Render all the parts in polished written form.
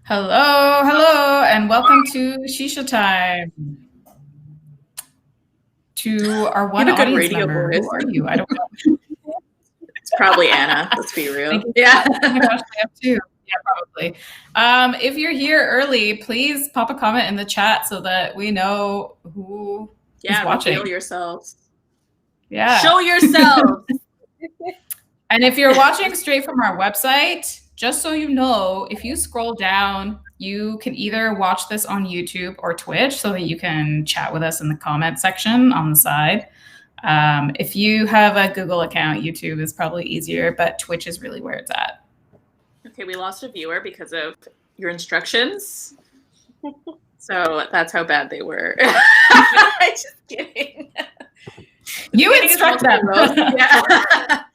Hello, hello, and welcome to ShishaTime. To our one You have a good audience radio member, voice. who are you? I don't know. It's probably Anna. Let's be real. Thank you. Yeah. Oh my gosh, I have two. Yeah, probably. If you're here early, please pop a comment in the chat so that we know who is watching. Reveal yourselves. Yeah. Show yourself. And if you're watching straight from our website, just so you know, if you scroll down, you can either watch this on YouTube or Twitch so that you can chat with us in the comment section on the side. If you have a Google account, YouTube is probably easier, but Twitch is really where it's at. Okay, we lost a viewer because of your instructions. So that's how bad they were. Just kidding. You instruct them. Yeah.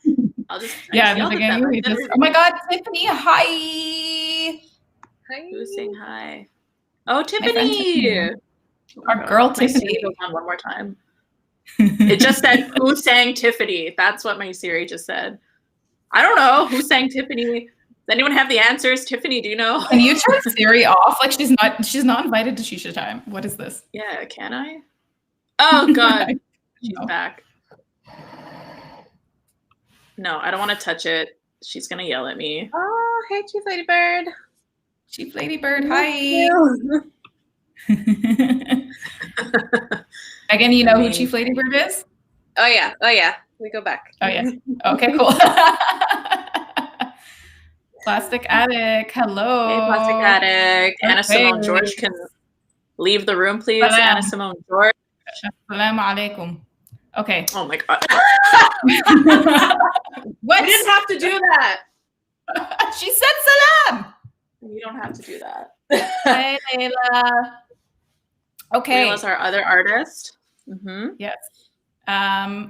I'll just in the beginning. Oh my God, Tiffany, hi. Hi. Who's saying hi? Oh, Tiffany. Our girl Tiffany. Goes on one more time. It just said, who sang Tiffany? That's what my Siri just said. I don't know. Who sang Tiffany? Does anyone have the answers? Tiffany, do you know? Can you turn Siri off? Like she's not invited to ShishaTime. What is this? Yeah, can I? Oh God. She's back. No, I don't want to touch it. She's gonna yell at me. Oh, hey, Chief Ladybird. Chief Ladybird, hi. Again, you know who Chief Ladybird is? Oh yeah. We go back. Oh yeah. Okay, cool. Plastic Addict, hello. Hey, Plastic Addict. Okay. Anna Simone George can leave the room, please. Salam. Anna Simone George. Assalamu alaikum. Okay. Oh my God. What? We didn't have to do that. She said salam. You don't have to do that. Hey, Layla. Okay. Layla's our other artist. Mm-hmm. Yes.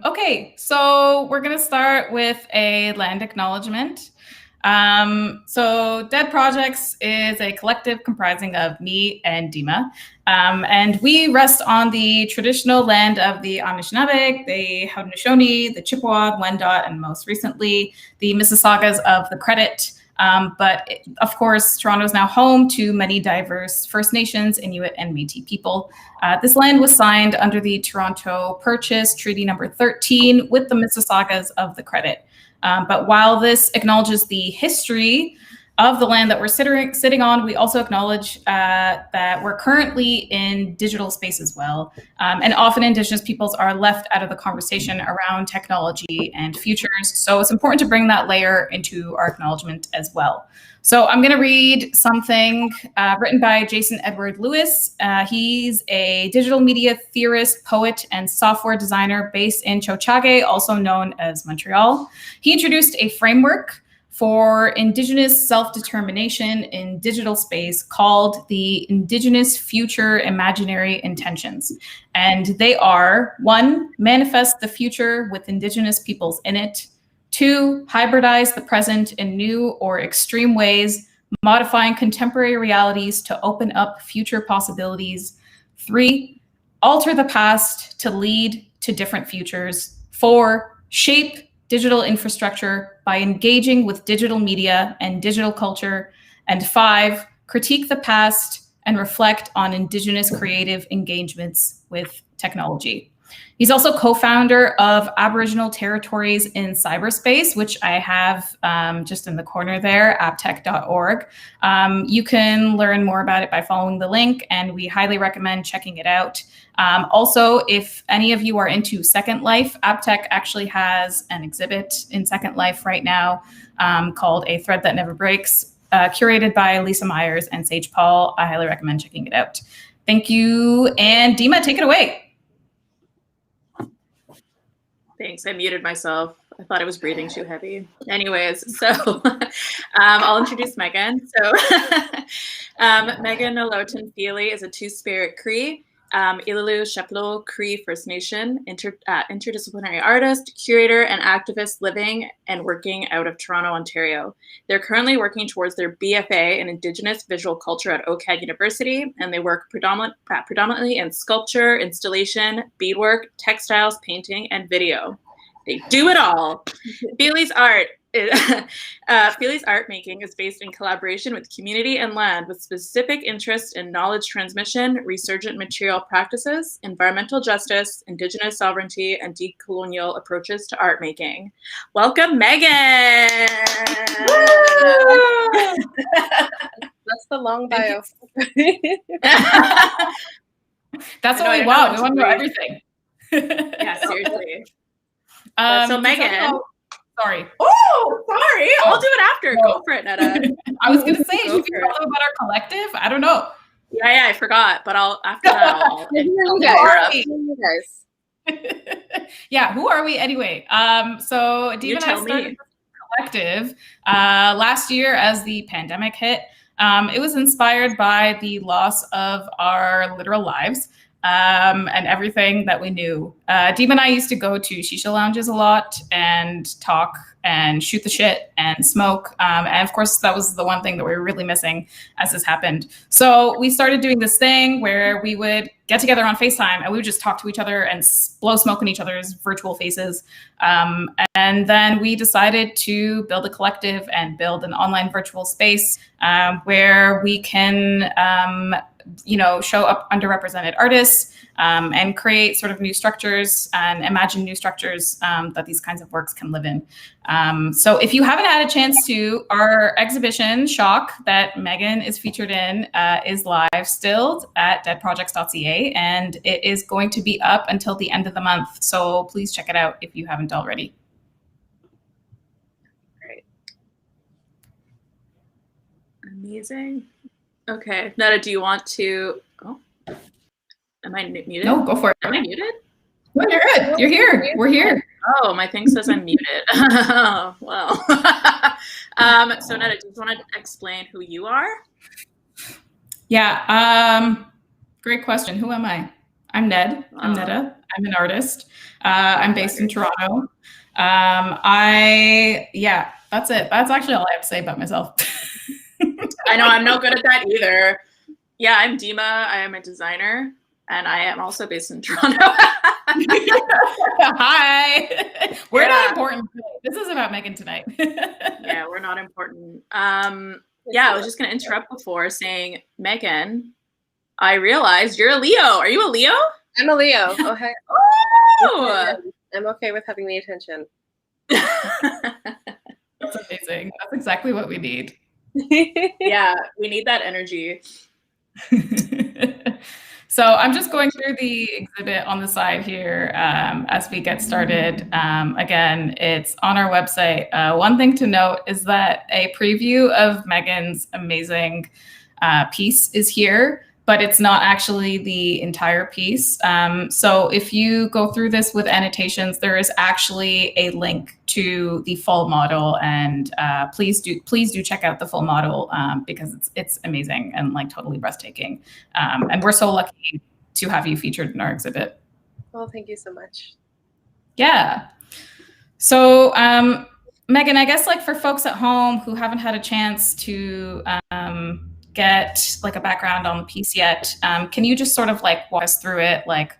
Okay, so we're going to start with a land acknowledgement. So Dead Projects is a collective comprising of me and Dima. And we rest on the traditional land of the Anishinaabe, the Haudenosaunee, the Chippewa, Wendat, and most recently, the Mississaugas of the Credit. But of course, Toronto is now home to many diverse First Nations, Inuit, and Métis people. This land was signed under the Toronto Purchase Treaty Number 13 with the Mississaugas of the Credit. But while this acknowledges the history of the land that we're sitting on, we also acknowledge that we're currently in digital space as well. And often Indigenous peoples are left out of the conversation around technology and futures. So it's important to bring that layer into our acknowledgement as well. So I'm going to read something written by Jason Edward Lewis. He's a digital media theorist, poet, and software designer based in Tiohtià:ke, also known as Montreal. He introduced a framework for Indigenous self-determination in digital space called the Indigenous Future Imaginary Intentions. And they are: 1, manifest the future with Indigenous peoples in it; 2, hybridize the present in new or extreme ways, modifying contemporary realities to open up future possibilities; 3, alter the past to lead to different futures; 4, shape digital infrastructure by engaging with digital media and digital culture; and 5, critique the past and reflect on Indigenous creative engagements with technology. He's also co-founder of Aboriginal Territories in Cyberspace, which I have just in the corner there, abtech.org. You can learn more about it by following the link, and we highly recommend checking it out. Also, if any of you are into Second Life, Abtech actually has an exhibit in Second Life right now called A Thread That Never Breaks, curated by Lisa Myers and Sage Paul. I highly recommend checking it out. Thank you. And Dima, take it away. Thanks. I muted myself. I thought I was breathing too heavy. Anyways, so I'll introduce Megan. So Megan Feheley is a Two-Spirit Cree, Ilulu Sheplo Cree First Nation, interdisciplinary artist, curator, and activist living and working out of Toronto, Ontario. They're currently working towards their BFA in Indigenous Visual Culture at OCAD University, and they work predominantly in sculpture, installation, beadwork, textiles, painting, and video. They do it all. Feheley's art Feheley's art making is based in collaboration with community and land with specific interest in knowledge transmission, resurgent material practices, environmental justice, Indigenous sovereignty, and decolonial approaches to art making. Welcome, Megan! That's the long bio. That's what we want. We want to know everything. Yeah, seriously. So Megan. Sorry. Oh, sorry. I'll do it after. No. Go for it, Netta. I was going to say, should we tell them about our collective? I don't know. Yeah, I forgot. But after that, I'll you guys. Yeah, who are we anyway? So Dee and I started this collective last year as the pandemic hit. It was inspired by the loss of our literal lives. And everything that we knew. Dee and I used to go to shisha lounges a lot and talk and shoot the shit and smoke. And of course, that was the one thing that we were really missing as this happened. So we started doing this thing where we would get together on FaceTime and we would just talk to each other and blow smoke in each other's virtual faces. And then we decided to build a collective and build an online virtual space where we can show up underrepresented artists and create sort of new structures and imagine new structures that these kinds of works can live in. So if you haven't had a chance to, our exhibition, Shock, that Megan is featured in, is live still at deadprojects.ca, and it is going to be up until the end of the month. So please check it out if you haven't already. Great. Amazing. Okay, Netta, do you want to? Oh, am I muted? No, go for it. Am I muted? No, you're good. You're here. We're here. Oh, my thing says I'm muted. Oh, well. So Netta, do you want to explain who you are? Yeah. Great question. Who am I? I'm Ned. I'm Netta. I'm an artist. I'm based in Toronto. That's it. That's actually all I have to say about myself. I know I'm no good at that either. Yeah, I'm Dima. I am a designer, and I am also based in Toronto. Hi. We're not important. This is about Megan tonight. Yeah, we're not important. I was just going to interrupt before saying, Megan, I realized you're a Leo. Are you a Leo? I'm a Leo. Oh, hey. Oh! I'm okay with having the attention. That's amazing. That's exactly what we need. Yeah, we need that energy. So I'm just going through the exhibit on the side here as we get started. Again, it's on our website. One thing to note is that a preview of Megan's amazing piece is here, but it's not actually the entire piece. So if you go through this with annotations, there is actually a link to the full model, and please do check out the full model because it's amazing and like totally breathtaking. And we're so lucky to have you featured in our exhibit. Well, thank you so much. Yeah. So Megan, I guess like for folks at home who haven't had a chance to get like a background on the piece yet, can you just sort of like walk us through it? Like,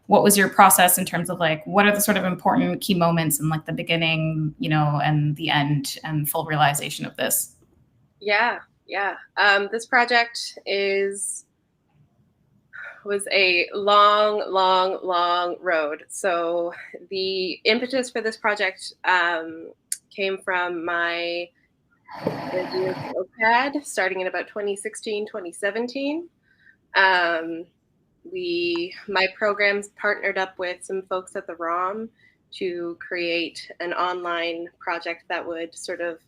what was your process in terms of like, what are the sort of important key moments in like the beginning, and the end and full realization of this? Yeah. This project was a long road. So the impetus for this project came from my OCAD starting in about 2016, 2017. My programs partnered up with some folks at the ROM to create an online project that would sort of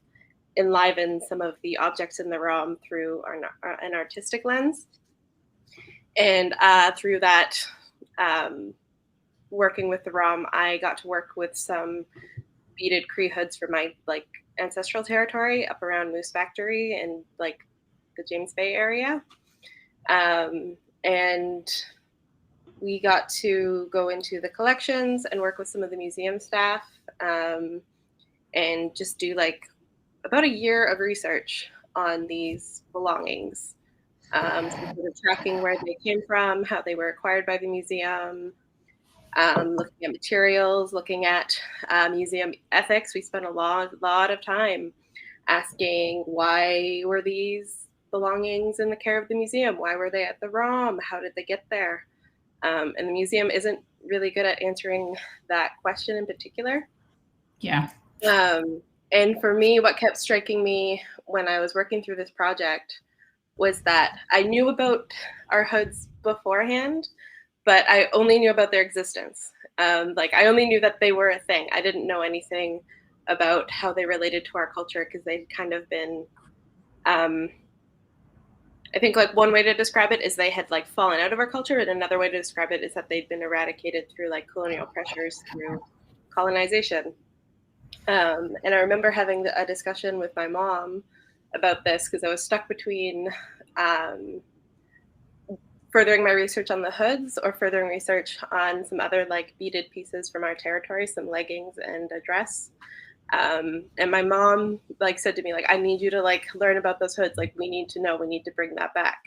enliven some of the objects in the ROM through an artistic lens. And through that, working with the ROM, I got to work with some beaded Cree hoods from my ancestral territory up around Moose Factory and the James Bay area. And we got to go into the collections and work with some of the museum staff and just do about a year of research on these belongings. So sort of tracking where they came from, how they were acquired by the museum, looking at materials, looking at museum ethics. We spent a lot of time asking, why were these belongings in the care of the museum? Why were they at the ROM? How did they get there? And the museum isn't really good at answering that question in particular. Yeah. And for me, what kept striking me when I was working through this project was that I knew about our hoods beforehand, but I only knew about their existence. Like, I only knew that they were a thing. I didn't know anything about how they related to our culture, because they'd kind of been, I think, like, one way to describe it is they had like fallen out of our culture, and another way to describe it is that they'd been eradicated through like colonial pressures, through colonization. And I remember having a discussion with my mom about this, because I was stuck between furthering my research on the hoods or furthering research on some other like beaded pieces from our territory, some leggings and a dress. And my mom like said to me, like, I need you to like learn about those hoods. Like, we need to know, we need to bring that back.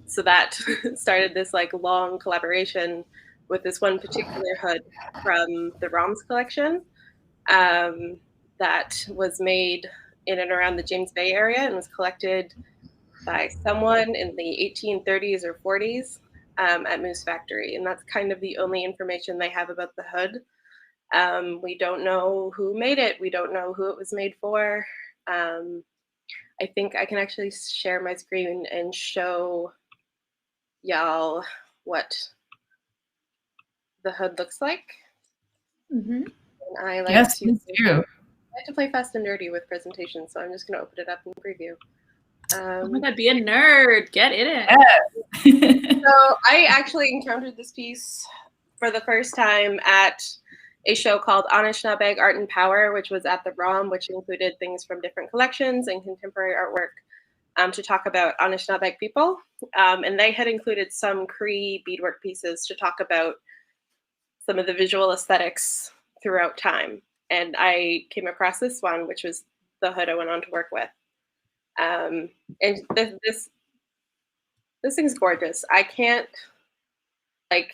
So that started this like long collaboration with this one particular hood from the ROM's collection, that was made in and around the James Bay area and was collected by someone in the 1830s or 40s, at Moose Factory. And that's kind of the only information they have about the hood. We don't know who made it. We don't know who it was made for. I think I can actually share my screen and show y'all what the hood looks like. Mm-hmm. And I like Yes, to, please do. I like to play fast and dirty with presentations, so I'm just going to open it up and preview. Oh my God, be a nerd. Get in it. Yes. So I actually encountered this piece for the first time at a show called Anishinaabe Art and Power, which was at the ROM, which included things from different collections and contemporary artwork, to talk about Anishinaabe people. And they had included some Cree beadwork pieces to talk about some of the visual aesthetics throughout time. And I came across this one, which was the hood I went on to work with. And this thing's gorgeous. I can't, like,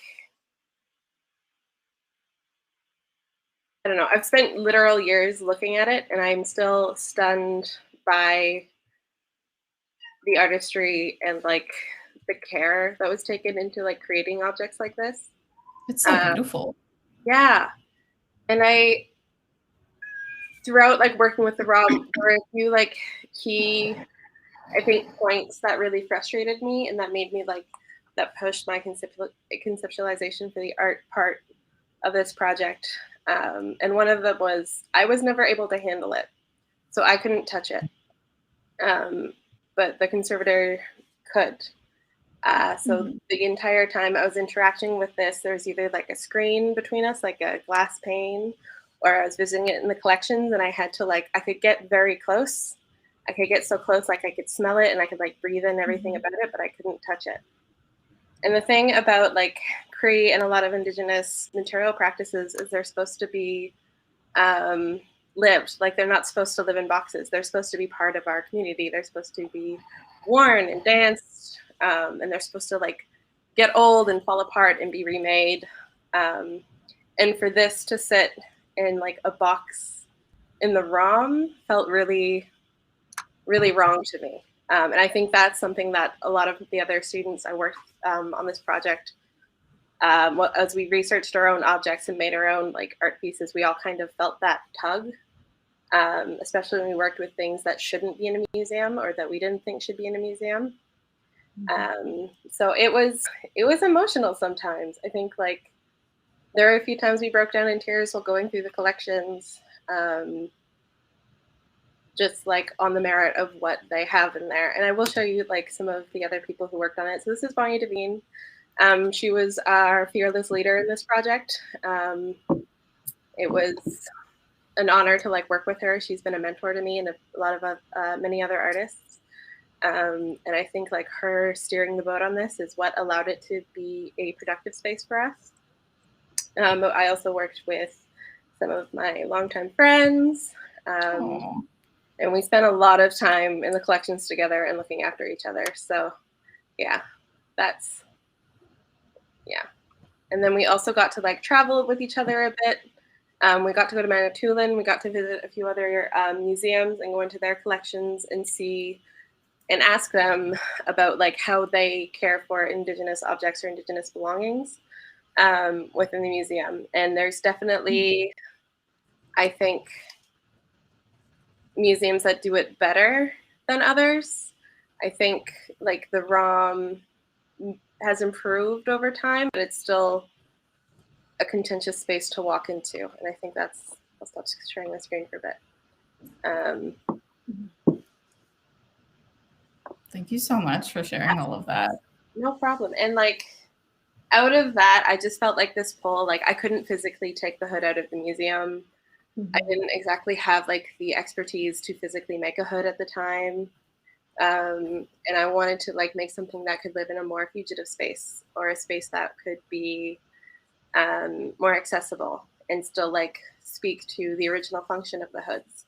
I don't know. I've spent literal years looking at it, and I'm still stunned by the artistry and like the care that was taken into like creating objects like this. It's so beautiful. Yeah. And I, throughout like working with the ROM, there were a few like key, I think, points that really frustrated me and that made me like, that pushed my conceptualization for the art part of this project. And one of them was I was never able to handle it. So I couldn't touch it. But the conservator could. So the entire time I was interacting with this, there was either like a screen between us, like a glass pane, or I was visiting it in the collections, and I had to like, I could get very close. I could get so close, like I could smell it and I could like breathe in everything about it, but I couldn't touch it. And the thing about like Cree and a lot of indigenous material practices is they're supposed to be lived. Like, they're not supposed to live in boxes. They're supposed to be part of our community. They're supposed to be worn and danced, and they're supposed to like get old and fall apart and be remade. And for this to sit in like a box in the ROM felt really, really wrong to me. And I think that's something that a lot of the other students I worked on this project, as we researched our own objects and made our own like art pieces, we all kind of felt that tug, especially when we worked with things that shouldn't be in a museum or that we didn't think should be in a museum. So it was emotional sometimes. I think like there were a few times we broke down in tears while going through the collections, just like on the merit of what they have in there. And I will show you like some of the other people who worked on it. So this is Bonnie Devine. She was our fearless leader in this project. It was an honor to like work with her. She's been a mentor to me and a lot of many other artists. And I think like her steering the boat on this is what allowed it to be a productive space for us. I also worked with some of my longtime friends. And we spent a lot of time in the collections together and looking after each other. So yeah, And then we also got to like travel with each other a bit. We got to go to Manitoulin. We got to visit a few other museums and go into their collections and see and ask them about like how they care for Indigenous objects or Indigenous belongings within the museum. And there's definitely, I think, museums that do it better than others. I think like the ROM has improved over time, but it's still a contentious space to walk into. And I think that's, I'll stop sharing my screen for a bit. Thank you so much for sharing all of that. No problem. And like, out of that, I just felt like this pull, like I couldn't physically take the hood out of the museum. I didn't exactly have like the expertise to physically make a hood at the time. And I wanted to like make something that could live in a more fugitive space, or a space that could be more accessible and still like speak to the original function of the hoods.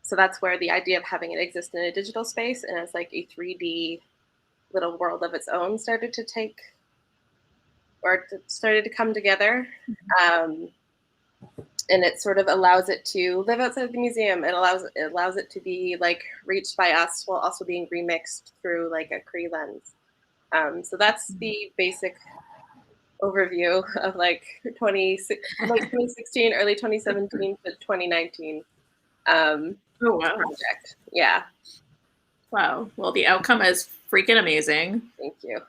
So that's where the idea of having it exist in a digital space and as like a 3D little world of its own started to come together. And it sort of allows it to live outside the museum. It allows it to be like reached by us while also being remixed through like a Cree lens. So that's the basic overview of like 2016, early 2017 to 2019 project. Yeah. Wow. Well, the outcome is freaking amazing. Thank you.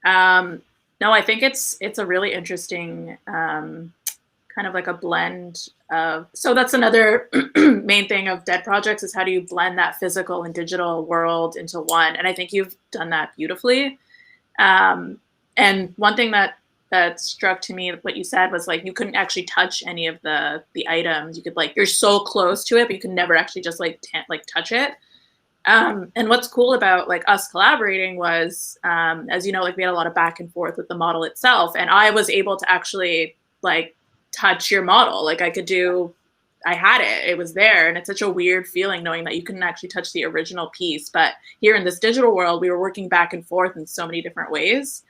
No, I think it's a really interesting kind of like a blend of, so that's another main thing of Dead Projects is how do you blend that physical and digital world into one? And I think you've done that beautifully. And one thing that struck to me, what you said was like, you couldn't actually touch any of the items. You could like, you're so close to it, but you can never actually just like touch it. And what's cool about like us collaborating was, as you know, like we had a lot of back and forth with the model itself. And I was able to actually like touch your model. Like I had it, it was there. And it's such a weird feeling knowing that you couldn't actually touch the original piece. But here in this digital world, we were working back and forth in so many different ways.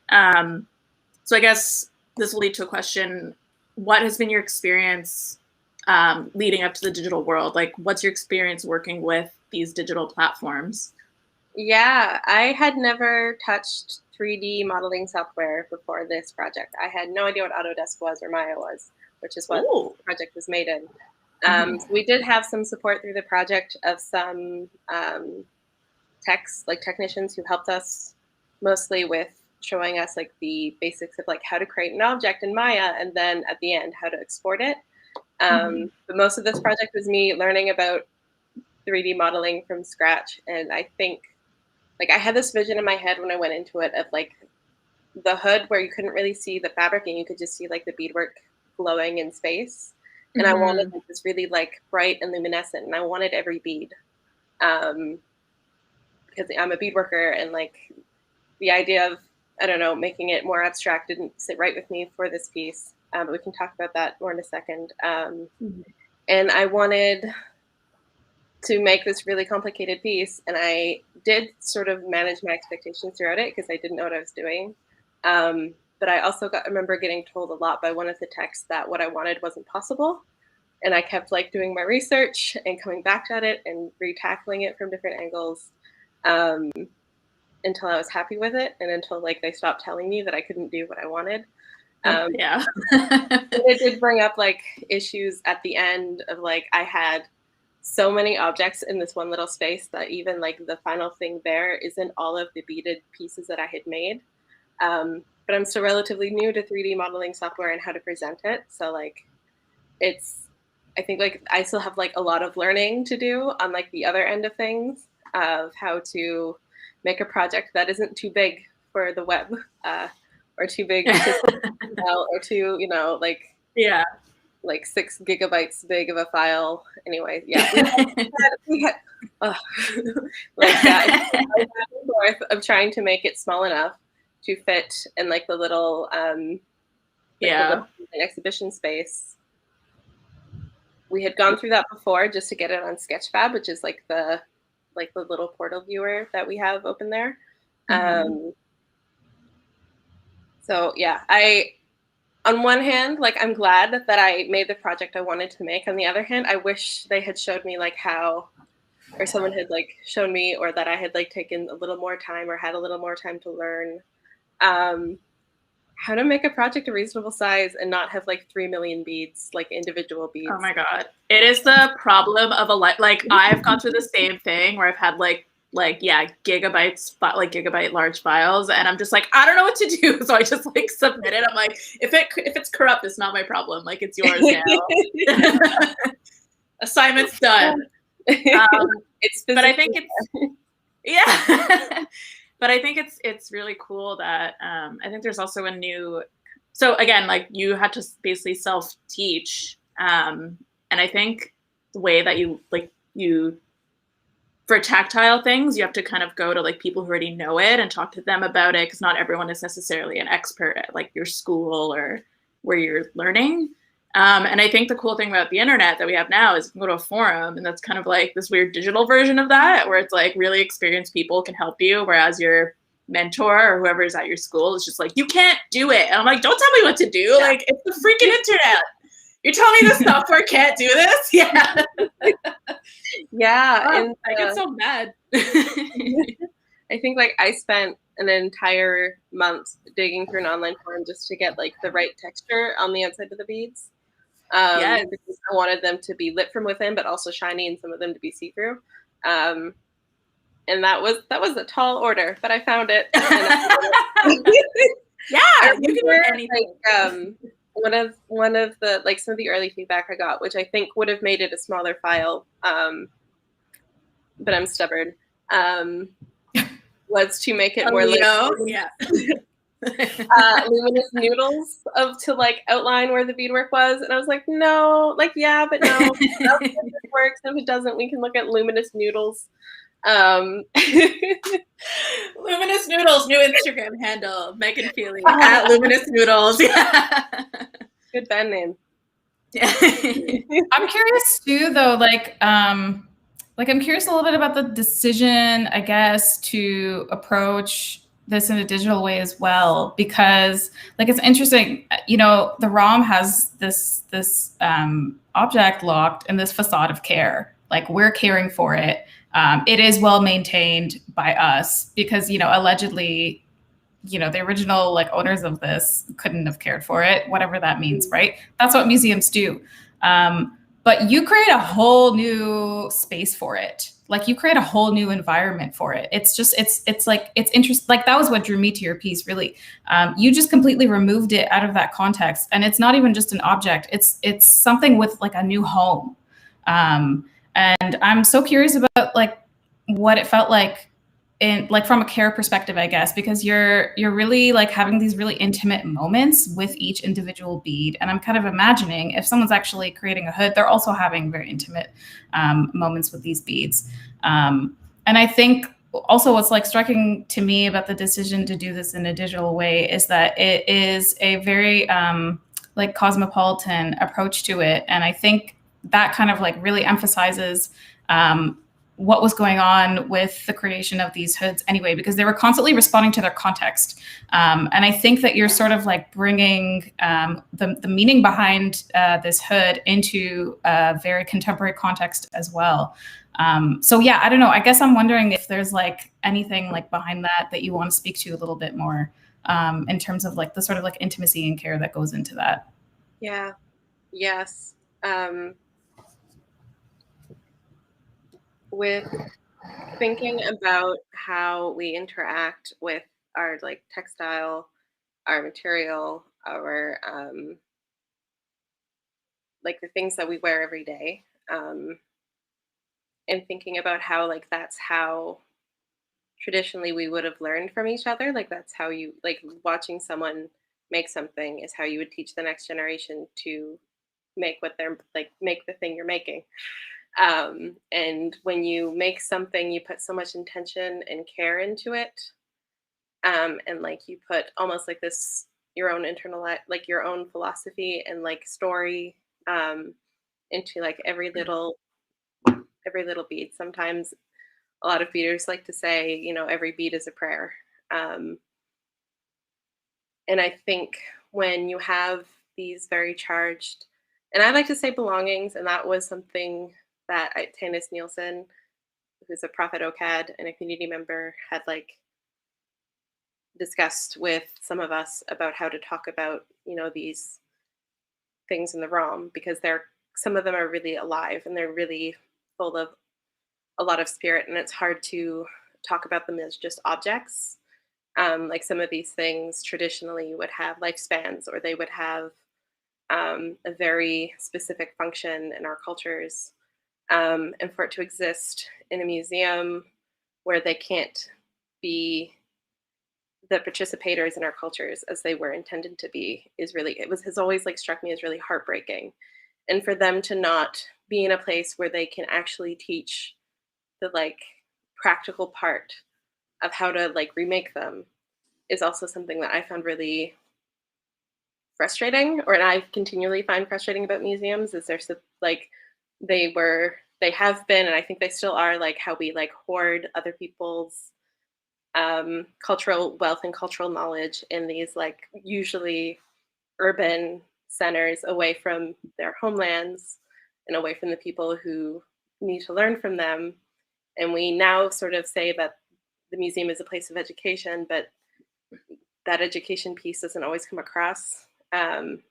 So I guess this will lead to a question. What has been your experience leading up to the digital world? Like what's your experience working with these digital platforms? Yeah, I had never touched 3D modeling software before this project. I had no idea what Autodesk was or Maya was, which is what the project was made in. So we did have some support through the project of some technicians who helped us mostly with showing us like the basics of like how to create an object in Maya and then at the end how to export it. But most of this project was me learning about 3D modeling from scratch. And I think like I had this vision in my head when I went into it of like the hood where you couldn't really see the fabric and you could just see like the beadwork glowing in space. And I wanted like, this really like bright and luminescent, and I wanted every bead because I'm a beadworker, and like the idea of, I don't know, making it more abstract didn't sit right with me for this piece. But we can talk about that more in a second. And I wanted to make this really complicated piece, and I did sort of manage my expectations throughout it because I didn't know what I was doing. But I also remember getting told a lot by one of the techs that what I wanted wasn't possible. And I kept like doing my research and coming back at it and retackling it from different angles until I was happy with it, and until like they stopped telling me that I couldn't do what I wanted. It did bring up like issues at the end of like I had so many objects in this one little space that even like the final thing there isn't all of the beaded pieces that I had made. But I'm still relatively new to 3D modeling software and how to present it. So like I think like I still have like a lot of learning to do on like the other end of things of how to make a project that isn't too big for the web or too big to or too, like 6 gigabytes big of a file. Anyway, yeah, we had like that back and forth of trying to make it small enough to fit in like the little the little exhibition space. We had gone through that before just to get it on Sketchfab, which is like the little portal viewer that we have open there. So yeah, on one hand, like I'm glad that I made the project I wanted to make. On the other hand, I wish they had showed me like how, or someone had like shown me, or that I had like taken a little more time or had a little more time to learn um, how to make a project a reasonable size and not have like 3 million beads, like individual Oh beads. my God. It is the problem of a like I've gone through the same thing where I've had yeah, gigabyte large files, and I'm just like, I don't know what to do. So I just like submit it. I'm like, if it's corrupt, it's not my problem. Like, it's yours now. Assignment's done. It's But I think it's yeah. But I think it's really cool that I think there's also a new, so again, like you had to basically self-teach. And I think the way that you for tactile things, you have to kind of go to like people who already know it and talk to them about it, because not everyone is necessarily an expert at like your school or where you're learning. And I think the cool thing about the internet that we have now is you can go to a forum, and that's kind of like this weird digital version of that, where it's like really experienced people can help you, whereas your mentor or whoever is at your school is just like, you can't do it. And I'm like, don't tell me what to do. Yeah. Like, it's the freaking internet. You're telling me this software can't do this? Yeah. Yeah. Oh, and I get so mad. I think like I spent an entire month digging through an online forum just to get like the right texture on the outside of the beads. Yes. Because I wanted them to be lit from within, but also shiny, and some of them to be see-through. And that was a tall order, but I found it. Yeah, you can do anything. Like, one of the like some of the early feedback I got, which I think would have made it a smaller file, but I'm stubborn, was to make it more like yeah. Luminous Noodles to like outline where the beadwork was, and I was like, no, like yeah, but no, if it works. If it doesn't, we can look at Luminous Noodles. Luminous Noodles, new Instagram handle, Megan Feheley at Luminous Noodles. Yeah. Good band name. Yeah. I'm curious too, though, like I'm curious a little bit about the decision, I guess, to approach this in a digital way as well, because like it's interesting, you know, the ROM has this object locked in this facade of care, like we're caring for it. It is well maintained by us because, you know, allegedly, you know, the original like owners of this couldn't have cared for it, whatever that means, right? That's what museums do. But you create a whole new space for it. Like you create a whole new environment for it. It's just, it's like, it's interesting. Like that was what drew me to your piece, really. You just completely removed it out of that context. And it's not even just an object. It's something with like a new home. And I'm so curious about like what it felt like in like from a care perspective, I guess, because you're really like having these really intimate moments with each individual bead. And I'm kind of imagining if someone's actually creating a hood, they're also having very intimate moments with these beads. And I think also what's like striking to me about the decision to do this in a digital way is that it is a very like cosmopolitan approach to it. And I think that kind of like really emphasizes what was going on with the creation of these hoods anyway, because they were constantly responding to their context. And I think that you're sort of like bringing the meaning behind this hood into a very contemporary context as well. So yeah, I don't know. I guess I'm wondering if there's like anything like behind that you want to speak to a little bit more in terms of like the sort of like intimacy and care that goes into that. Yeah. Yes. With thinking about how we interact with our like textile, our material, our like the things that we wear every day, and thinking about how like that's how traditionally we would have learned from each other. Like that's how you like watching someone make something is how you would teach the next generation to make what they're like make the thing you're making. And when you make something, you put so much intention and care into it, and like you put almost like this your own internal like your own philosophy and like story into like every little bead. Sometimes a lot of beaders like to say, you know, every bead is a prayer. Um, And I think when you have these very charged, and I like to say belongings, and that was something that Tanis Nielsen, who's a prophet OCAD and a community member, had like discussed with some of us about how to talk about, these things in the ROM, because some of them are really alive and they're really full of a lot of spirit, and it's hard to talk about them as just objects. Like some of these things traditionally would have lifespans, or they would have a very specific function in our cultures. And for it to exist in a museum where they can't be the participators in our cultures as they were intended to be has always like struck me as really heartbreaking. And for them to not be in a place where they can actually teach the like practical part of how to like remake them is also something that I found really frustrating, or and I continually find frustrating about museums, is like they have been, and I think they still are, like how we like hoard other people's cultural wealth and cultural knowledge in these like usually urban centers away from their homelands and away from the people who need to learn from them. And we now sort of say that the museum is a place of education, but that education piece doesn't always come across. And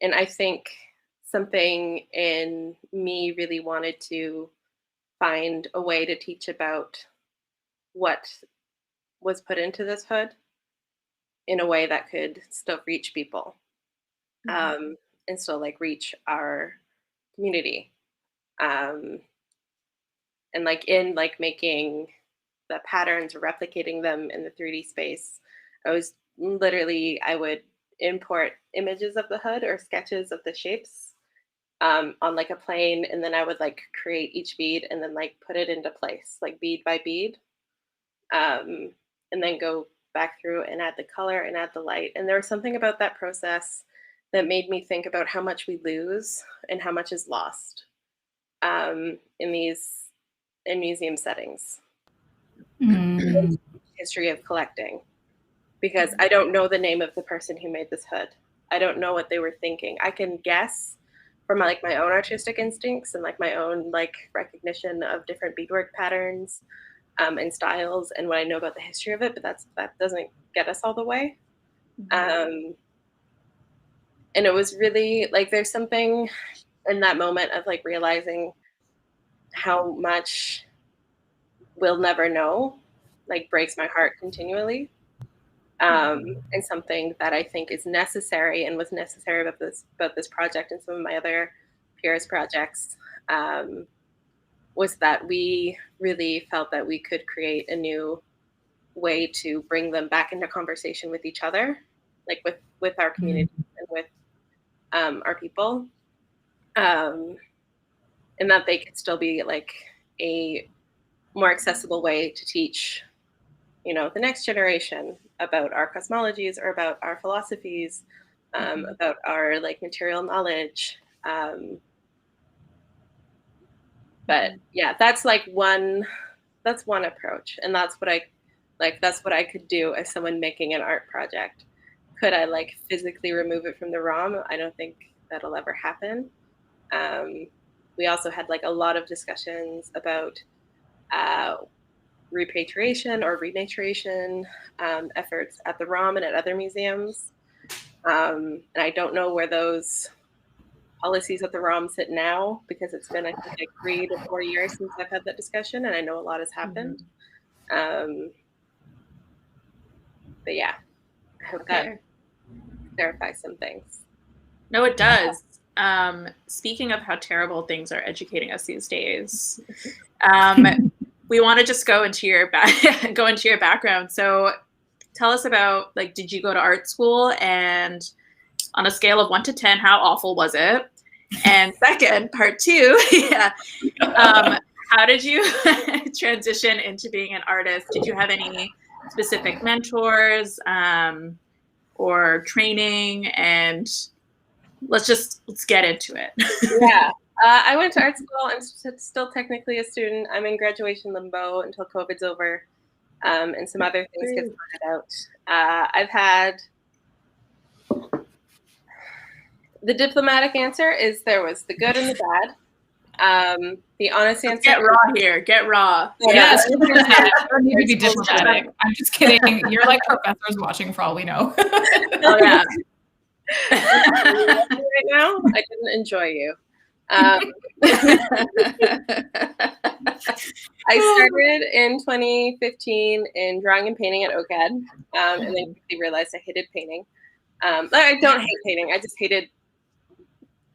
I think something in me really wanted to find a way to teach about what was put into this hood in a way that could still reach people, and still like reach our community. And like in like making the patterns or replicating them in the 3D space, I would import images of the hood or sketches of the shapes on like a plane, and then I would like create each bead and then like put it into place, like bead by bead, and then go back through and add the color and add the light. And there was something about that process that made me think about how much we lose and how much is lost in museum settings. History of collecting, because I don't know the name of the person who made this hood. I don't know what they were thinking. I can guess from my own artistic instincts and like my own like recognition of different beadwork patterns and styles and what I know about the history of it, but that doesn't get us all the way. And it was really like there's something in that moment of like realizing how much we'll never know, like breaks my heart continually. And something that I think is necessary and was necessary about this project and some of my other peers' projects was that we really felt that we could create a new way to bring them back into conversation with each other, like with our community and with our people, and that they could still be like a more accessible way to teach the next generation about our cosmologies or about our philosophies, about our like material knowledge. But yeah, that's one approach, and that's what I could do as someone making an art project. Could I like physically remove it from the ROM? I don't think that'll ever happen. We also had like a lot of discussions about repatriation or renaturation efforts at the ROM and at other museums. And I don't know where those policies at the ROM sit now, because it's been, I think, like 3 to 4 years since I've had that discussion, and I know a lot has happened. But yeah, I hope that clarifies some things. No, it does. Speaking of how terrible things are educating us these days, we want to just go into your background. So tell us about, like, did you go to art school, and on a scale of 1 to 10, how awful was it? And second, part 2, how did you transition into being an artist? Did you have any specific mentors or training? And let's get into it. Yeah. I went to art school. I'm still technically a student. I'm in graduation limbo until COVID's over, and some other things get sorted out. I've had The diplomatic answer is there was the good and the bad. The honest answer. Get raw here. Get raw. Yes, you don't need to be diplomatic. I'm just kidding. You're like professors watching for all we know. Oh yeah. Right now, I didn't enjoy you. I started in 2015 in drawing and painting at OCAD, and then quickly realized I hated painting. I don't hate painting. I just hated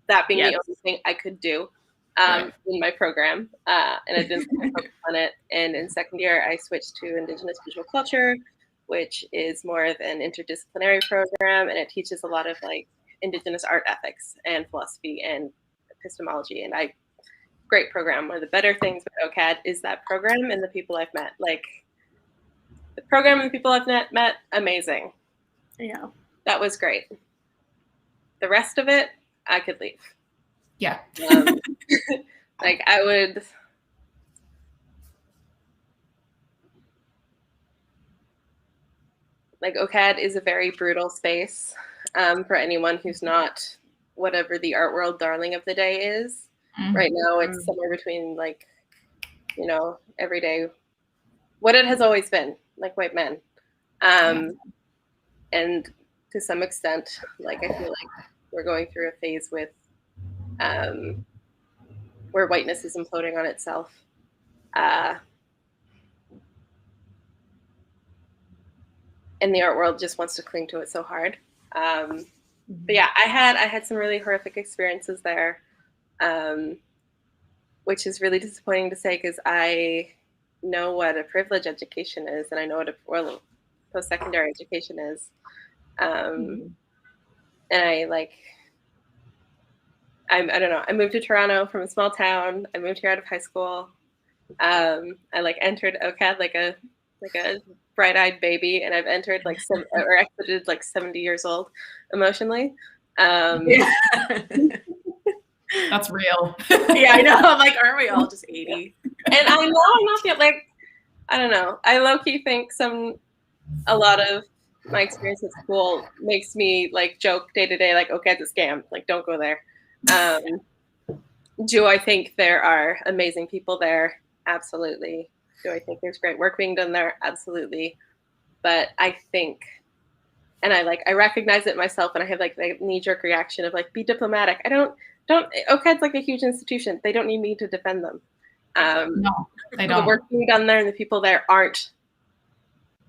that being the only thing I could do in my program, and I didn't focus on it. And in second year, I switched to Indigenous Visual Culture, which is more of an interdisciplinary program, and it teaches a lot of like Indigenous art ethics and philosophy and epistemology. And great program. One of the better things with OCAD is that program and the people I've met. Like the program and the people I've met, amazing. Yeah, that was great. The rest of it, I could leave. Yeah. Like I would. Like OCAD is a very brutal space for anyone who's not whatever the art world darling of the day is. Mm-hmm. Right now, it's somewhere between like, you know, everyday, what it has always been, like white men. And to some extent, like I feel like we're going through a phase with where whiteness is imploding on itself. And the art world just wants to cling to it so hard. But yeah, I had some really horrific experiences there, which is really disappointing to say because I know what a privileged education is, and I know what a post-secondary education is. And I don't know. I moved to Toronto from a small town. I moved here out of high school. I like entered OCAD like a bright-eyed baby, and I've entered like or exited like 70 years old emotionally. That's real. Yeah, I know. I'm like, aren't we all just 80? And I know I'm not like, I don't know. I low-key think a lot of my experience at school makes me like joke day to day, like, okay, it's a scam. Like, don't go there. Do I think there are amazing people there? Absolutely. Do I think there's great work being done there? Absolutely. But I think, and I recognize it myself, and I have like a knee-jerk reaction of like, be diplomatic. OCAD's like a huge institution. They don't need me to defend them. No, they don't. The work being done there and the people there aren't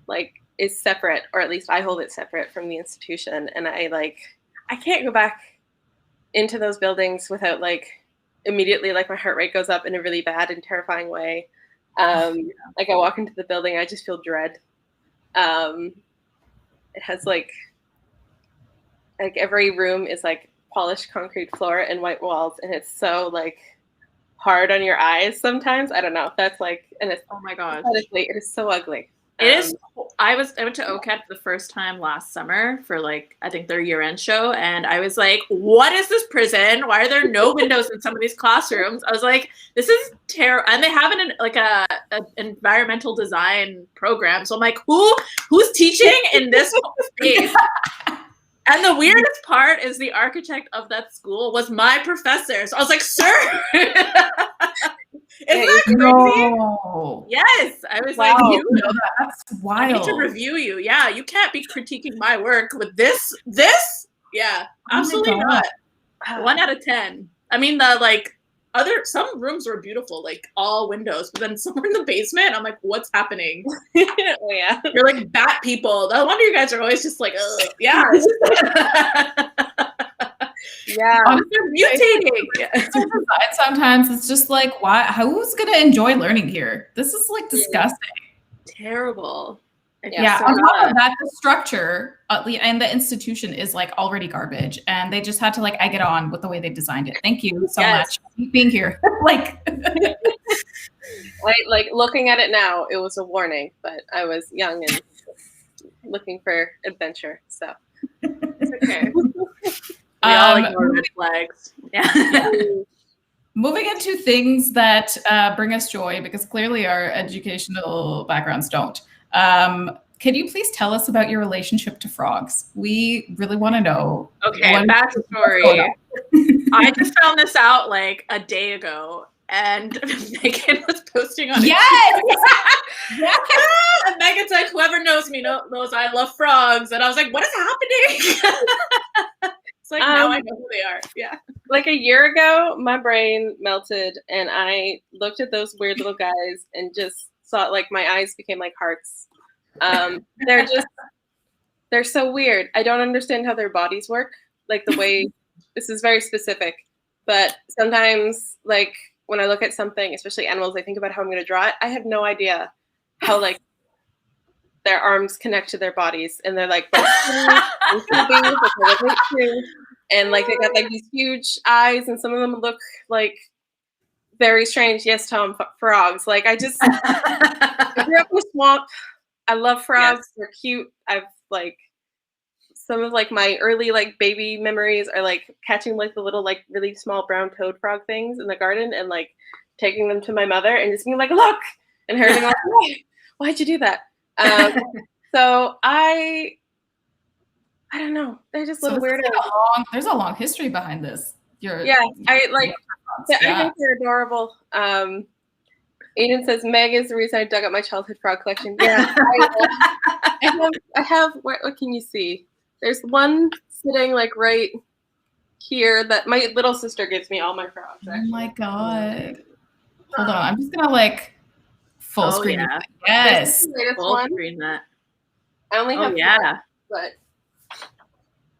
like, is separate, or at least I hold it separate from the institution. And I can't go back into those buildings without like immediately like my heart rate goes up in a really bad and terrifying way. Like I walk into the building, I just feel dread. It has like every room is like polished concrete floor and white walls, and it's so like hard on your eyes sometimes. I don't know. That's like, and it's, oh my god, it is so ugly. It is. I went to OCAD for the first time last summer for like I think their year-end show, and I was like, "What is this prison? Why are there no windows in some of these classrooms?" I was like, "This is terrible." And they have an environmental design program, so I'm like, "Who's teaching in this space?" And the weirdest part is the architect of that school was my professor. So I was like, "Sir." Isn't that crazy? No. Yes. I was wow. like, that's wild. I need to review you. Yeah, you can't be critiquing my work with this. Yeah, absolutely not. 1 out of 10. I mean, some rooms were beautiful, like all windows, but then somewhere in the basement, I'm like, what's happening? Oh, yeah. You're like bat people. No wonder you guys are always just like, ugh. Yeah. Yeah, honestly, mutating. Sometimes it's just like, why? Who's gonna enjoy learning here? This is like disgusting. Terrible. Yeah. On top of that, the structure and the institution is like already garbage, and they just had to like egg it on with the way they designed it. Thank you so much for being here. Like looking at it now, it was a warning, but I was young and looking for adventure, so it's okay. We all ignore red flags. Yeah. Moving into things that bring us joy, because clearly our educational backgrounds don't. can you please tell us about your relationship to frogs? We really want to know. Okay, backstory. I just found this out like a day ago, and Megan was posting on it. Yes! And Megan's like, whoever knows me knows I love frogs. And I was like, what is happening? It's like, now I know who they are. Yeah. Like a year ago, my brain melted and I looked at those weird little guys and just saw like my eyes became like hearts. They're so weird. I don't understand how their bodies work. Like the way, this is very specific, but sometimes like when I look at something, especially animals, I think about how I'm going to draw it. I have no idea how like their arms connect to their bodies, and they're like, and like they got like these huge eyes, and some of them look like very strange. Yes, Tom, frogs. Like I grew up in a swamp. I love frogs. Yes. They're cute. I've like some of like my early like baby memories are like catching like the little like really small brown toad frog things in the garden and like taking them to my mother and just being like, look, and her being like, why'd you do that? So I don't know. They're just little weird. There's a long history behind this. I think they're adorable. Aiden says, Meg is the reason I dug up my childhood frog collection. Yeah. I have what can you see? There's one sitting like right here that my little sister gives me all my frogs. Actually. Oh my God. Hold on. I'm just going to like full screen. Yeah. Yes. Full screen that. I only have four, but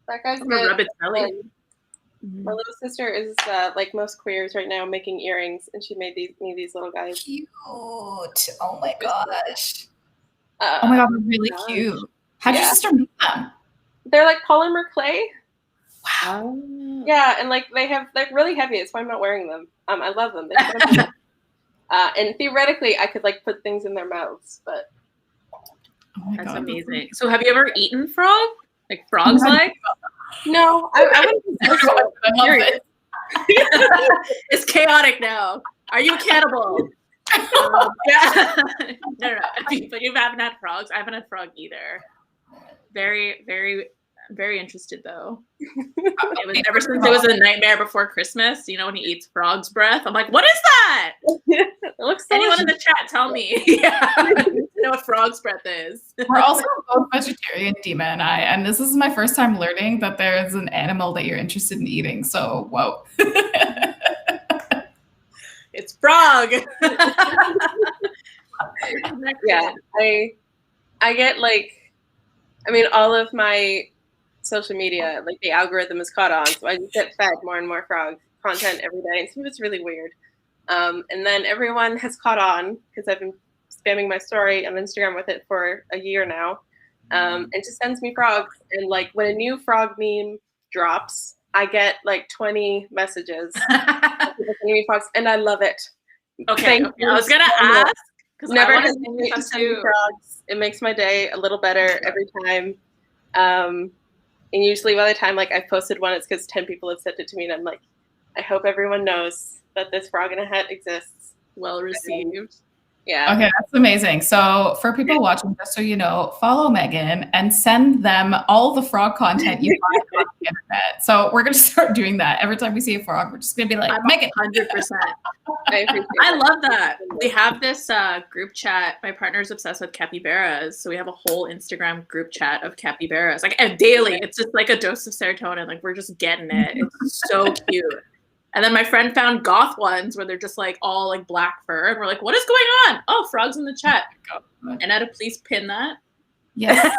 that guy's good. Rub its belly. My little sister is like most queers right now making earrings, and she made these little guys. Cute. Oh my gosh. Oh my God, they're really cute. How did your sister make them? They're like polymer clay. Wow. Yeah, and like they're really heavy. That's why I'm not wearing them. I love them. And theoretically, I could like put things in their mouths, but that's amazing. So, have you ever eaten frog? Like frog's leg? No, I love it. It's chaotic now. Are you a cannibal? Yeah. No. But you haven't had frogs. I haven't had frog either. Very, very, very interested though. Ever since it was a Nightmare Before Christmas, you know, when he eats frog's breath, I'm like, what is that? It looks so Anyone in the chat, tell me. Yeah. I need to know what frog's breath is. We're also both vegetarian, Dima and I, and this is my first time learning that there's an animal that you're interested in eating. So, whoa. It's frog. Yeah, I get like, I mean, all of my social media, like the algorithm is caught on, so I just get fed more and more frog content every day, and some of it's really weird. And then everyone has caught on because I've been spamming my story on Instagram with it for a year now, and just sends me frogs. And like when a new frog meme drops, I get like 20 messages sending me frogs, and I love it. Okay. I was gonna ask because never hesitate to send me frogs. It makes my day a little better every time. And usually by the time like I've posted one, it's because 10 people have sent it to me, and I'm like, I hope everyone knows that this frog in a hat exists. Well received. Yeah. Okay, that's amazing. So for people watching, just so you know, follow Megan and send them all the frog content you find on the internet. So we're going to start doing that. Every time we see a frog, we're just going to be like, Megan. 100%. I love that. We have this group chat. My partner's obsessed with capybaras. So we have a whole Instagram group chat of capybaras. Like daily. It's just like a dose of serotonin. Like we're just getting it. It's so cute. And then my friend found goth ones where they're just like all like black fur. And we're like, what is going on? Oh, frogs in the chat. Anetta, please pin that. Yes.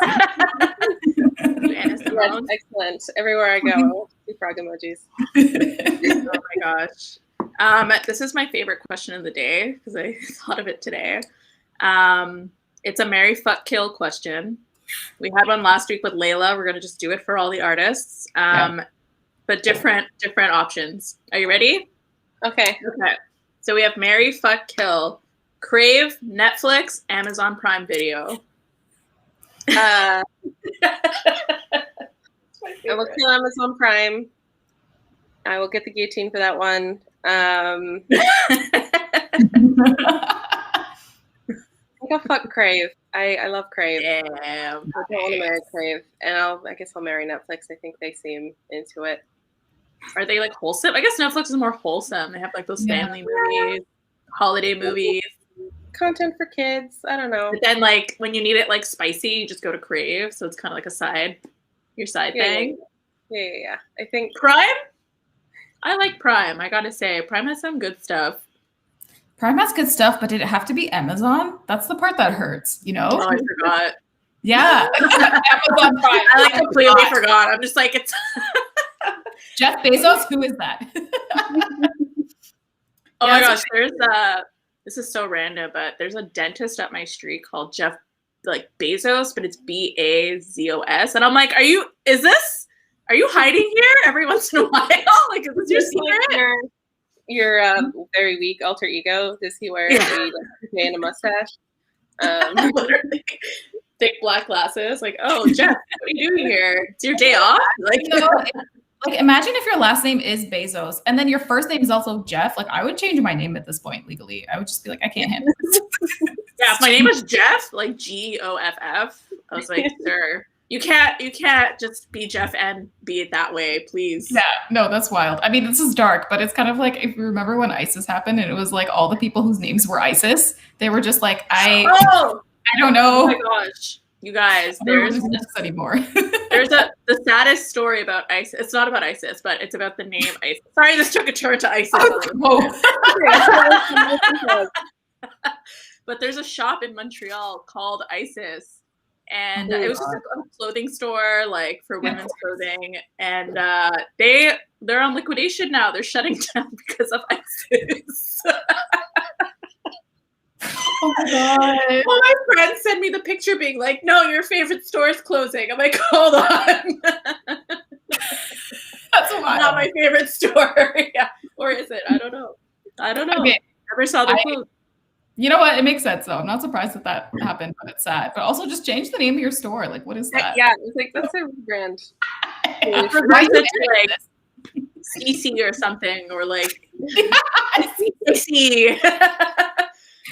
Yes, excellent. Everywhere I go, see frog emojis. Oh my gosh. This is my favorite question of the day because I thought of it today. It's a marry, fuck, kill question. We had one last week with Layla. We're going to just do it for all the artists. But different options. Are you ready? Okay. So we have marry, fuck, kill, Crave, Netflix, Amazon Prime Video. I will kill Amazon Prime. I will get the guillotine for that one. I think I'll fuck Crave. I love Crave. Damn. I don't want to marry Crave, and I guess I'll marry Netflix. I think they seem into it. Are they like wholesome? I guess Netflix is more wholesome. They have like those family movies, holiday movies. Content for kids. I don't know. But then like when you need it like spicy, you just go to Crave. So it's kind of like your side thing. Yeah. I think Prime? I like Prime. I gotta say, Prime has some good stuff. Prime has good stuff, but did it have to be Amazon? That's the part that hurts, you know? Oh, I forgot. Yeah. Amazon Prime. I like completely forgot. I'm just like, it's Jeff Bezos, who is that? Oh my gosh, this is so random, but there's a dentist up my street called Jeff like Bezos, but it's Bazos. And I'm like, are you hiding here every once in a while? Like, is this your secret? Your very weak alter ego. Does he wear a and a mustache? Literally. Thick black glasses. Like, oh, Jeff, what are you doing here? It's your day off? Like, like, imagine if your last name is Bezos and then your first name is also Jeff. Like, I would change my name at this point legally. I would just be like, I can't handle this. Yeah, if my name was Jeff, like Goff, I was like, sir, you can't just be Jeff and be it that way, please. Yeah, no, that's wild. I mean, this is dark, but it's kind of like if you remember when ISIS happened and it was like all the people whose names were ISIS, they were just like, I don't know. Oh my gosh. You guys, there's anymore. There's the saddest story about ISIS. It's not about ISIS, but it's about the name ISIS. Sorry, this took a turn to ISIS. But there's a shop in Montreal called ISIS, and it was just a clothing store, like for women's clothing, and they're on liquidation now. They're shutting down because of ISIS. Oh my god! Well, my friends send me the picture, being like, "No, your favorite store is closing." I'm like, "Hold on." That's wild. Not my favorite store. Yeah, or is it? I don't know. Okay. Never saw their clothes. You know what? It makes sense though. I'm not surprised that happened, but it's sad. But also, just change the name of your store. Like, what is that? Yeah, it's like that's a rebrand. Like CC or something, or like CC.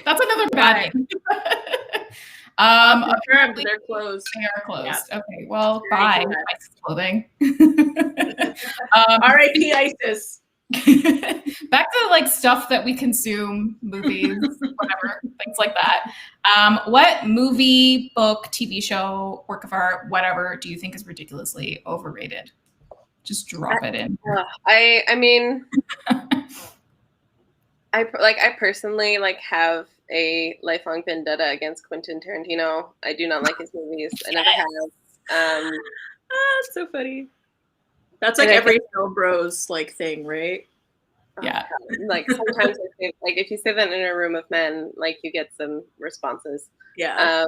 That's another bad name. Confirmed, they're closed. They are closed. Yeah. Okay, well, bye. ISIS clothing. R.I.P. ISIS. Back to like stuff that we consume, movies, whatever, things like that. What movie, book, TV show, work of art, whatever, do you think is ridiculously overrated? Just drop it in. I mean, I personally have a lifelong vendetta against Quentin Tarantino. I do not like his movies. I never have. That's so funny. That's like every film bros like thing, right? Yeah. Like sometimes I say, like if you say that in a room of men, like you get some responses. Yeah.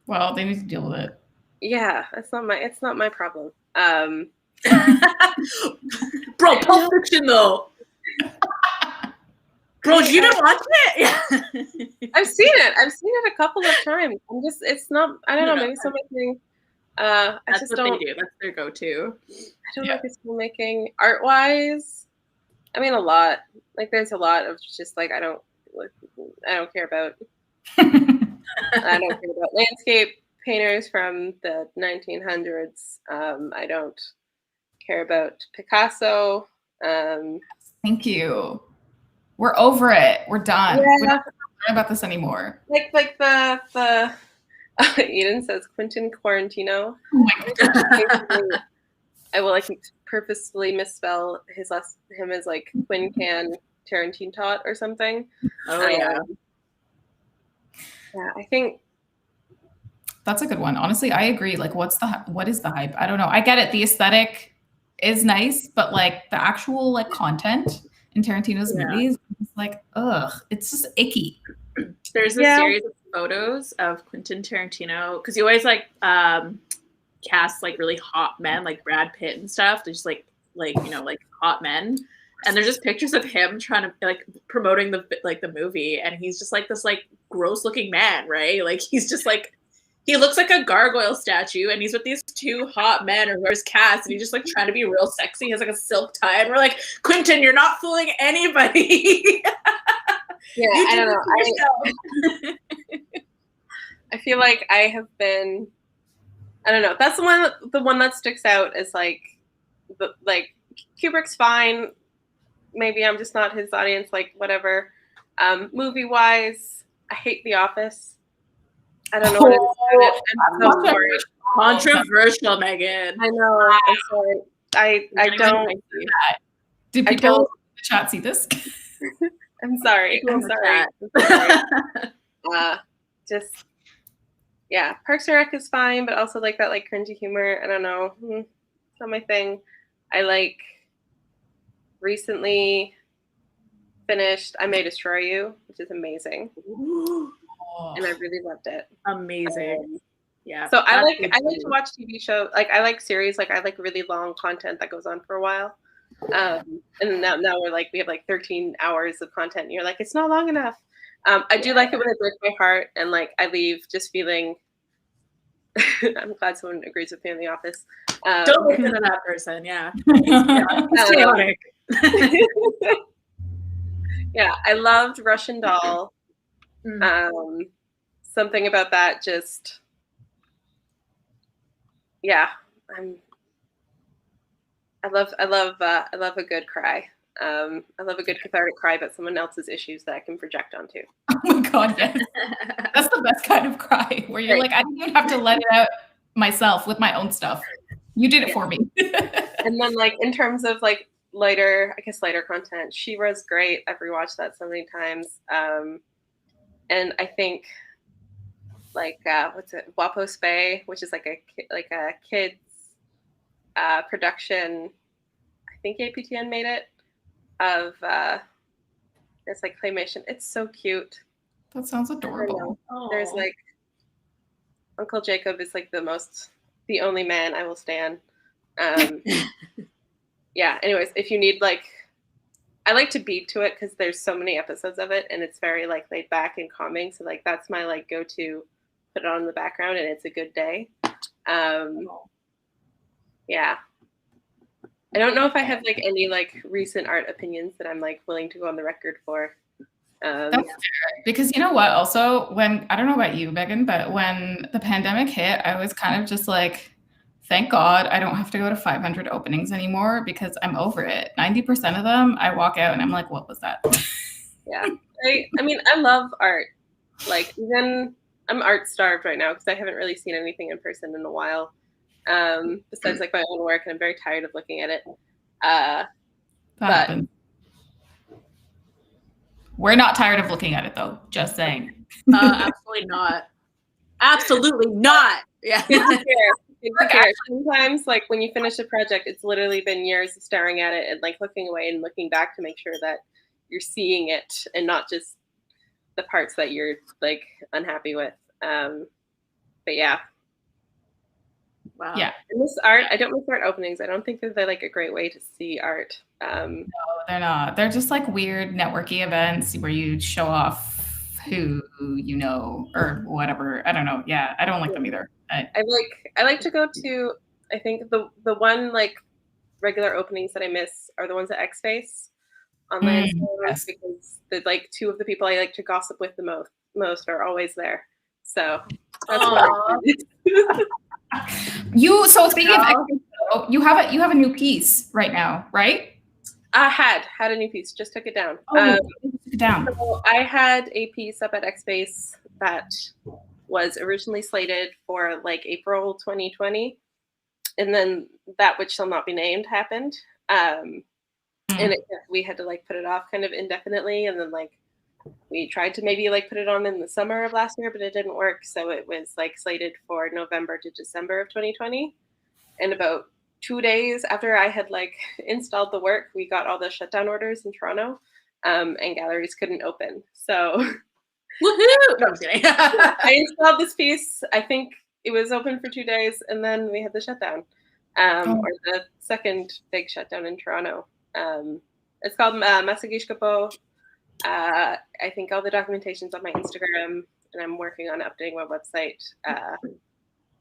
Well, they need to deal with it. Yeah, it's not my problem. Bro, Pulp Fiction though. Bro, you didn't watch it? Yeah. I've seen it a couple of times. It's not. I don't know. Maybe filmmaking. That's what they do. That's their go-to. I don't know if it's filmmaking art-wise. I mean, a lot. Like, there's a lot of just like I don't care about. I don't care about landscape painters from the 1900s. I don't care about Picasso. Thank you. We're over it. We're done. Yeah. We're not talking about this anymore. Like the Eden says Quentin Tarantino. Oh my god. I will purposefully misspell him as like Quincan Tarantino or something. Oh yeah. Yeah, I think that's a good one. Honestly, I agree. Like, what is the hype? I don't know. I get it. The aesthetic is nice, but like the actual like content in Tarantino's movies, it's like, ugh, it's just icky. There's a series of photos of Quentin Tarantino because he always like cast like really hot men like Brad Pitt and stuff. They're just like hot men, and there's just pictures of him trying to like promoting the movie, and he's just like this like gross looking man, right? Like he's just like he looks like a gargoyle statue, and he's with these two hot men or whoever's cast, and he's just like trying to be real sexy. He has like a silk tie, and we're like, Quentin, you're not fooling anybody. Yeah, I don't know. I feel like I have been. I don't know. That's the one that sticks out as like, Kubrick's fine. Maybe I'm just not his audience. Like whatever. Movie wise, I hate The Office. I don't know what it is about it. I'm so sorry. Controversial, Megan. I know. I'm sorry. I don't. Do people in the chat see this? I'm sorry. I'm sorry. Just yeah, Parks and Rec is fine, but also like that cringy humor. I don't know. It's not my thing. I recently finished I May Destroy You, which is amazing. And I really loved it. Amazing. Yeah. So I like to watch TV shows. Like I like series. Like I like really long content that goes on for a while. And now we're we have 13 hours of content. And you're like, it's not long enough. I do like it when it breaks my heart and I leave just feeling. I'm glad someone agrees with me in The Office. Don't listen to that person. Yeah. It's chaotic. Yeah, I loved Russian Doll. Something about that just. Yeah, I love a good cry. I love a good cathartic cry about someone else's issues that I can project onto. Oh my God, yes. That's the best kind of cry where you're like, I didn't even have to let it out myself with my own stuff. You did it for me. And then in terms of lighter content, She-Ra's great. I've rewatched that so many times. And I think what's it? Wapo Spay, which is a kids production. I think APTN made it. Of it's claymation. It's so cute. That sounds adorable. There's Uncle Jacob is the only man I will stand. Yeah. Anyways, if you need I like to beat to it because there's so many episodes of it and it's very laid back and calming. So that's my go-to. Put it on in the background and it's a good day. Yeah. I don't know if I have any recent art opinions that I'm willing to go on the record for. That's fair. Because you know what? Also, I don't know about you, Megan, but when the pandemic hit, I was kind of just thank God I don't have to go to 500 openings anymore because I'm over it. 90% of them, I walk out and I'm like, what was that? Yeah. I mean, I love art. Even I'm art starved right now because I haven't really seen anything in person in a while. Besides my own work, and I'm very tired of looking at it. But we're not tired of looking at it though. Just saying. Absolutely not. Absolutely not. Yeah. Sometimes when you finish a project, it's literally been years of staring at it and looking away and looking back to make sure that you're seeing it and not just the parts that you're unhappy with. But yeah. Wow. Yeah. And this art, I don't miss art openings. I don't think that they're a great way to see art. No, they're not. They're just weird networky events where you show off who you know or whatever. I don't know. Yeah, I don't like them either. I like to go to. I think the one regular openings that I miss are the ones at X-Face on Lansdowne because the two of the people I like to gossip with the most are always there. So that's So speaking of, you have a new piece right now, right? I had a new piece. Just took it down. Took it down. So I had a piece up at X-Space that was originally slated for April 2020, and then that which shall not be named happened, and we had to put it off kind of indefinitely, and then we tried to maybe put it on in the summer of last year, but it didn't work. So it was slated for November to December of 2020. And about 2 days after I had installed the work, we got all the shutdown orders in Toronto, and galleries couldn't open. So woohoo! No, I'm kidding. I installed this piece. I think it was open for 2 days, and then we had the shutdown, or the second big shutdown in Toronto. It's called Masagishkapo. I think all the documentation's on my Instagram, and I'm working on updating my website.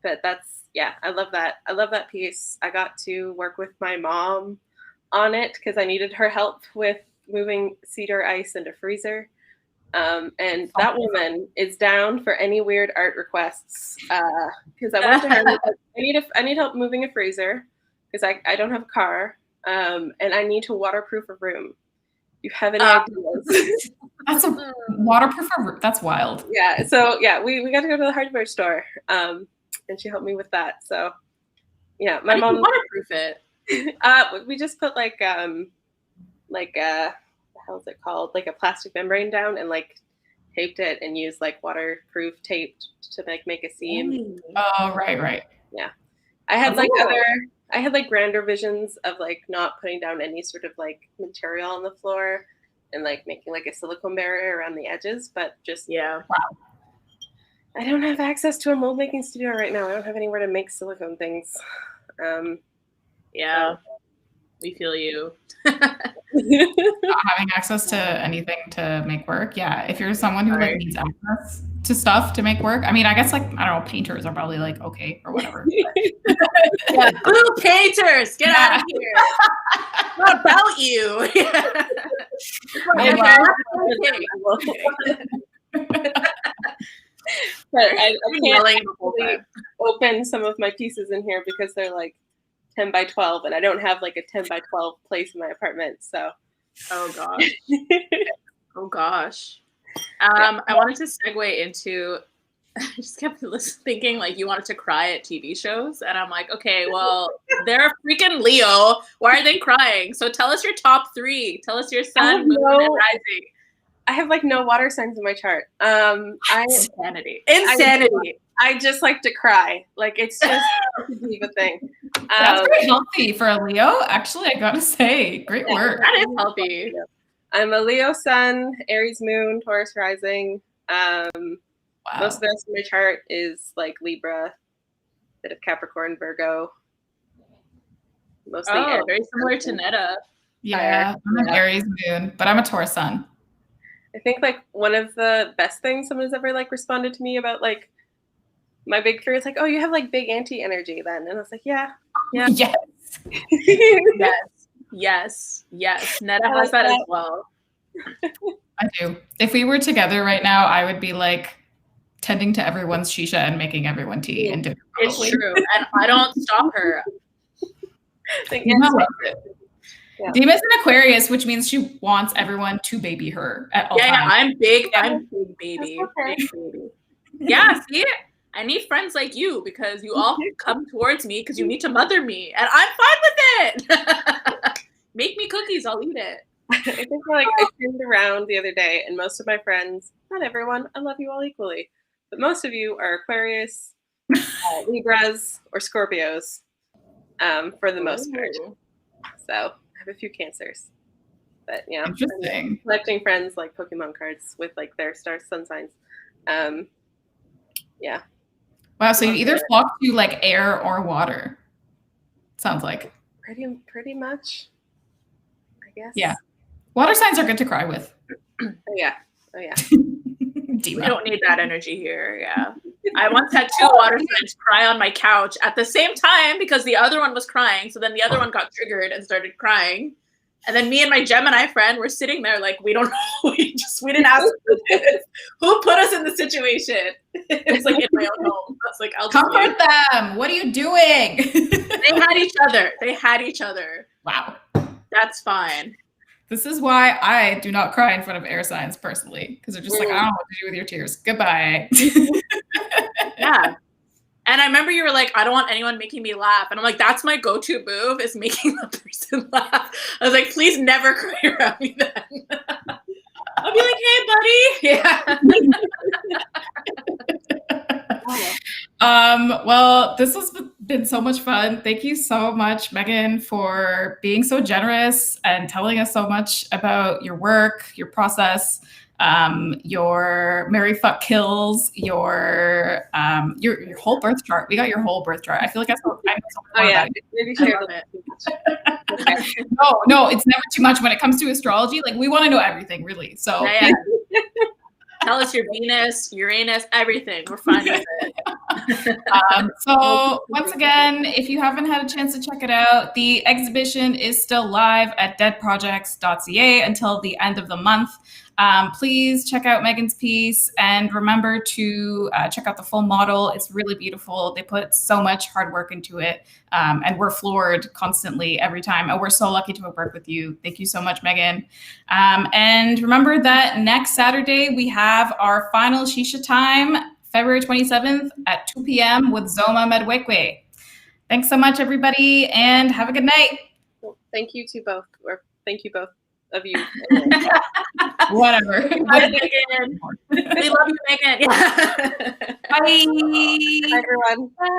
But I love that. I love that piece. I got to work with my mom on it because I needed her help with moving cedar ice into freezer. And that woman is down for any weird art requests. Because I went to her, like, I need help moving a freezer because I don't have a car, and I need to waterproof a room. You have any ideas? That's a waterproof. That's wild. Yeah. So yeah, we got to go to the hardware store, and she helped me with that. So yeah, my mom waterproof it. We just put like what the hell is it called? Like a plastic membrane down and like taped it and used like waterproof tape to like make a seam. Oh, right. Yeah. I had like grander visions of like not putting down any sort of like material on the floor and like making like a silicone barrier around the edges, but just wow. I don't have access to a mold making studio right now. I don't have anywhere to make silicone things. Yeah. We feel you. Not having access to anything to make work. Yeah. If you're someone who like needs access to stuff to make work, I mean, I guess like, I don't know, painters are probably like, okay, or whatever. Yeah, blue painters, get out of here. What about you? But I can't open some of my pieces in here because they're like 10 by 12 and I don't have like a 10 by 12 place in my apartment. So, oh gosh. I wanted to segue into, I just kept thinking like you wanted to cry at TV shows. And I'm like, okay, well, they're freaking Leo. Why are they crying? So tell us your top 3. Tell us your sun, moon, and rising. I have like no water signs in my chart. Insanity. I just like to cry. Like it's just a diva thing. That's very healthy for a Leo. Actually, I gotta say, great work. That is healthy. I'm a Leo sun, Aries moon, Taurus rising. Most of the rest of my chart is like Libra, bit of Capricorn, Virgo. Mostly very similar to Netta. Yeah, I'm an Aries moon, but I'm a Taurus sun. I think like one of the best things someone has ever like responded to me about like my big 3 is like, oh, you have like big anti energy then. And I was like, yeah. Yes. Yes. Netta has that as well. I do. If we were together right now, I would be like tending to everyone's shisha and making everyone tea and dinner. It's true. And I don't stop her. Yeah. Dima's an Aquarius, which means she wants everyone to baby her at all times. Yeah, I'm big baby. Okay. Big baby. Yeah, see it? I need friends like you because you all come towards me because you need to mother me, and I'm fine with it. Make me cookies, I'll eat it. I think like I turned around the other day, and most of my friends, not everyone, I love you all equally, but most of you are Aquarius, Libras, or Scorpios, for the most part. So I have a few Cancers, but yeah, interesting. I'm collecting friends like Pokemon cards with like their sun signs. Yeah. Wow. So you either flock to like air or water. Sounds like. Pretty much. I guess. Yeah. Water signs are good to cry with. Oh yeah. We don't need that energy here. Yeah. I once had 2 water signs cry on my couch at the same time because the other one was crying. So then the other one got triggered and started crying. And then me and my Gemini friend were sitting there like, we don't know. We didn't ask for this. Who put us in the situation? It's like in my own home. I was like, I'll comfort them. What are you doing? They had each other. Wow. That's fine. This is why I do not cry in front of air signs personally, because they're just like, I don't know what to do with your tears. Goodbye. Yeah. And I remember you were like, I don't want anyone making me laugh. And I'm like, that's my go-to move is making the person laugh. I was like, please never cry around me then. I'll be like, hey, buddy. Yeah. Well, this has been so much fun. Thank you so much, Megan, for being so generous and telling us so much about your work, your process, your Mary Fuck Kills, your whole birth chart. We got your whole birth chart. I feel like I know so much about it. Maybe share it. No, it's never too much when it comes to astrology. Like we want to know everything, really. So yeah. Tell us your Venus, Uranus, everything. We're fine with it. So once again, if you haven't had a chance to check it out, the exhibition is still live at deadprojects.ca until the end of the month. Please check out Megan's piece and remember to check out the full model. It's really beautiful. They put so much hard work into it, and we're floored constantly every time. And we're so lucky to have worked with you. Thank you so much, Megan. And remember that next Saturday, we have our final Shisha Time, February 27th at 2 p.m. with Zoma Medwekwe. Thanks so much, everybody, and have a good night. Well, thank you to both, or thank you both of you. Whatever. Bye, Megan. We love you, Megan. Yeah. Bye. Bye, everyone.